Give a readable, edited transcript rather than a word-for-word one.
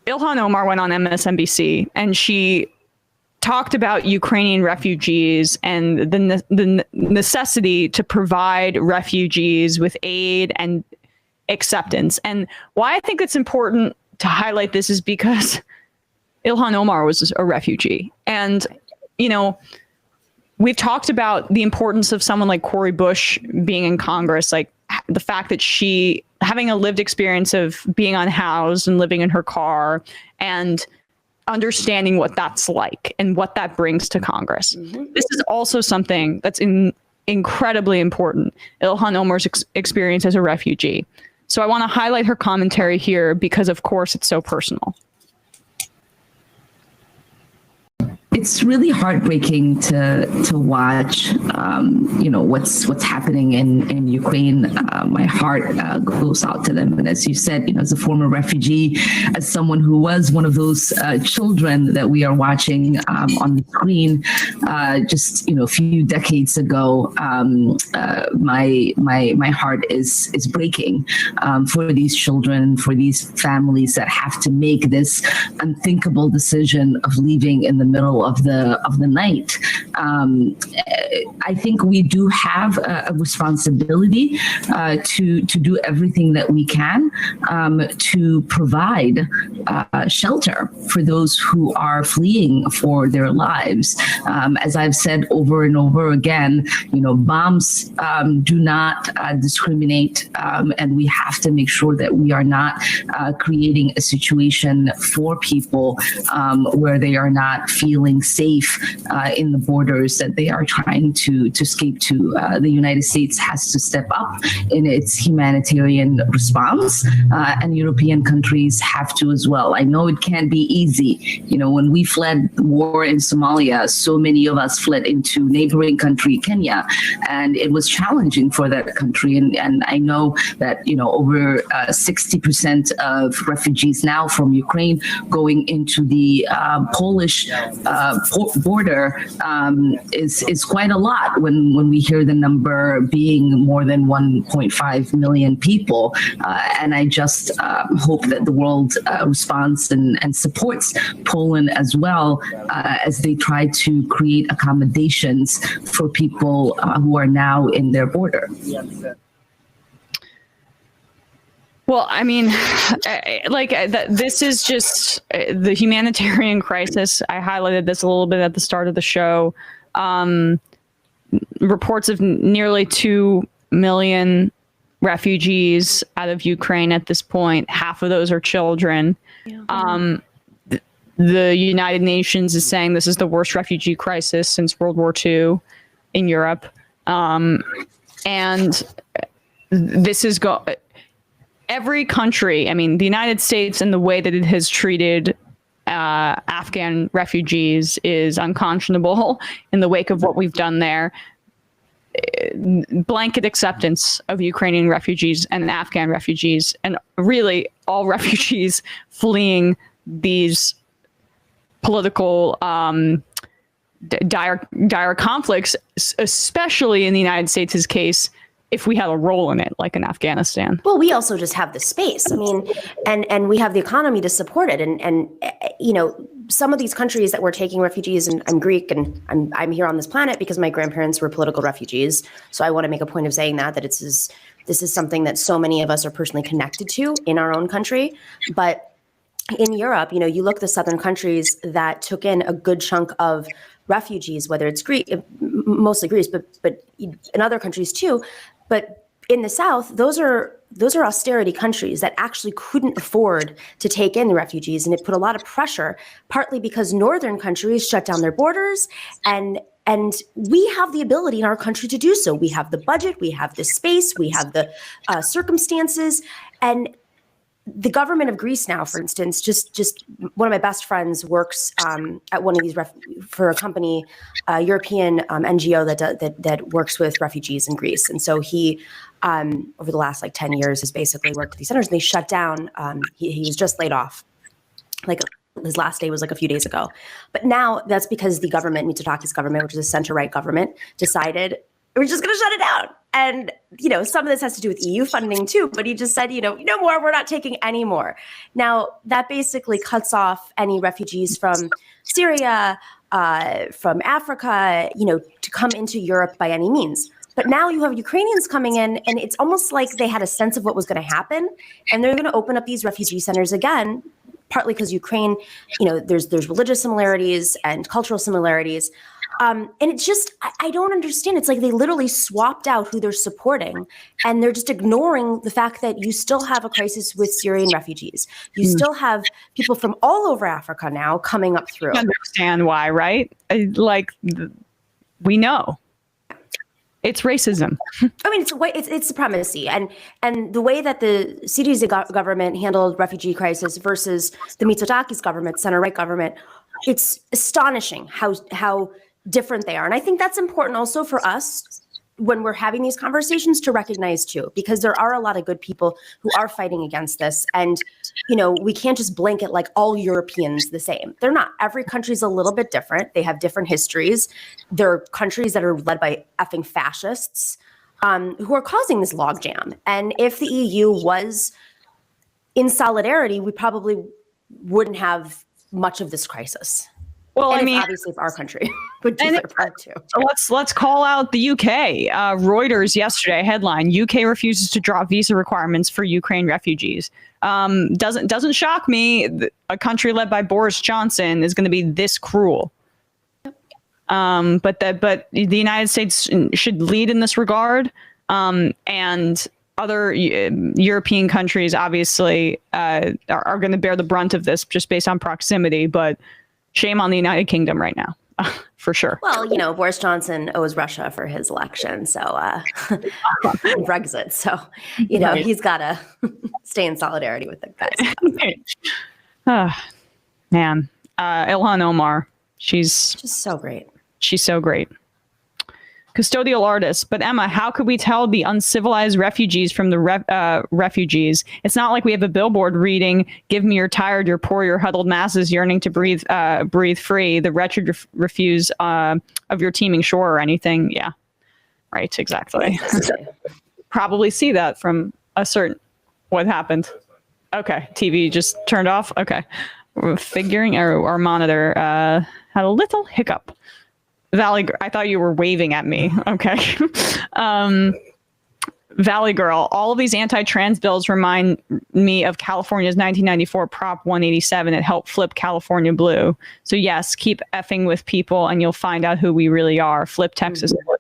Ilhan Omar went on MSNBC and she talked about Ukrainian refugees and the necessity to provide refugees with aid and acceptance. And why I think it's important to highlight this is because Ilhan Omar was a refugee. And, you know, we've talked about the importance of someone like Cori Bush being in Congress, like the fact that she having a lived experience of being unhoused and living in her car and understanding what that's like and what that brings to Congress. Mm-hmm. This is also something that's incredibly important. Ilhan Omar's experience as a refugee. So I want to highlight her commentary here because, of course, it's so personal. It's really heartbreaking to watch, what's happening in Ukraine. My heart goes out to them. And as you said, as a former refugee, as someone who was one of those children that we are watching on the screen, just a few decades ago, my heart is breaking for these children, for these families that have to make this unthinkable decision of leaving in the middle of the night. I think we do have a responsibility to do everything that we can to provide shelter for those who are fleeing for their lives. As I've said over and over again, bombs do not discriminate, and we have to make sure that we are not creating a situation for people where they are not feeling safe in the borders that they are trying to escape to. The United States has to step up in its humanitarian response, and European countries have to as well. I know it can't be easy. When we fled the war in Somalia, so many of us fled into neighboring country, Kenya, and it was challenging for that country. And I know that, over 60% of refugees now from Ukraine going into the Polish border is quite a lot when we hear the number being more than 1.5 million people. And I just hope that the world responds and supports Poland as well as they try to create accommodations for people who are now in their border. Well, I mean, this is just the humanitarian crisis. I highlighted this a little bit at the start of the show. Reports of nearly 2 million refugees out of Ukraine at this point. Half of those are children. Yeah. The United Nations is saying this is the worst refugee crisis since World War II in Europe. And this is every country, I mean, the United States and the way that it has treated Afghan refugees is unconscionable in the wake of what we've done there. Blanket acceptance of Ukrainian refugees and Afghan refugees, and really all refugees fleeing these political dire conflicts, especially in the United States' case, if we had a role in it, like in Afghanistan. Well, we also just have the space. I mean, and we have the economy to support it. And some of these countries that we're taking refugees, and I'm Greek and I'm here on this planet because my grandparents were political refugees. So I want to make a point of saying that this is something that so many of us are personally connected to in our own country. But in Europe, you look at the southern countries that took in a good chunk of refugees, whether it's Greece, mostly Greece, but in other countries too. But in the South, those are austerity countries that actually couldn't afford to take in the refugees. And it put a lot of pressure, partly because northern countries shut down their borders. And we have the ability in our country to do so. We have the budget, we have the space, we have the circumstances. And the government of Greece now, for instance, just one of my best friends works at one of these for a company, a European NGO that works with refugees in Greece. And so he, over the last 10 years, has basically worked at these centers, and they shut down. He was just laid off. His last day was a few days ago. But now that's because the government, Mitsotakis government, which is a center-right government, decided we're just going to shut it down. And, some of this has to do with EU funding too, but he just said, no more, we're not taking any more. Now, that basically cuts off any refugees from Syria, from Africa, to come into Europe by any means. But now you have Ukrainians coming in, and it's almost like they had a sense of what was going to happen, and they're going to open up these refugee centers again, partly because Ukraine, there's religious similarities and cultural similarities. And it's just, I don't understand. It's like they literally swapped out who they're supporting, and they're just ignoring the fact that you still have a crisis with Syrian refugees. You still have people from all over Africa now coming up through. I understand why, right? We know. It's racism. I mean, it's supremacy, and the way that the Syrian government handled refugee crisis versus the Mitsotakis government, center-right government, it's astonishing how different they are. And I think that's important also for us when we're having these conversations to recognize too, because there are a lot of good people who are fighting against this. And, we can't just blanket like all Europeans the same. They're not. Every country's a little bit different. They have different histories. There are countries that are led by effing fascists who are causing this logjam. And if the EU was in solidarity, we probably wouldn't have much of this crisis. Well, and obviously, if our country would do their part too. Let's call out the UK. Reuters yesterday headline: UK refuses to drop visa requirements for Ukraine refugees. Doesn't shock me. A country led by Boris Johnson is going to be this cruel. But the United States should lead in this regard, and other European countries obviously are going to bear the brunt of this just based on proximity. But shame on the United Kingdom right now, for sure. Well, Boris Johnson owes Russia for his election, so Brexit. So, right. He's got to stay in solidarity with the guys. Man, Ilhan Omar, she's just so great. She's so great. Custodial artist. But Emma, how could we tell the uncivilized refugees from the refugees? It's not like we have a billboard reading, "Give me your tired, your poor, your huddled masses yearning to breathe free. The wretched refuse of your teeming shore," or anything. Yeah, right. Exactly. Probably see that from a certain. What happened? Okay, TV just turned off. Okay, figuring our monitor had a little hiccup. Valley, I thought you were waving at me. Okay. Valley Girl, all of these anti-trans bills remind me of California's 1994 Prop 187. It helped flip California blue. So yes, keep effing with people and you'll find out who we really are. Flip Texas blue.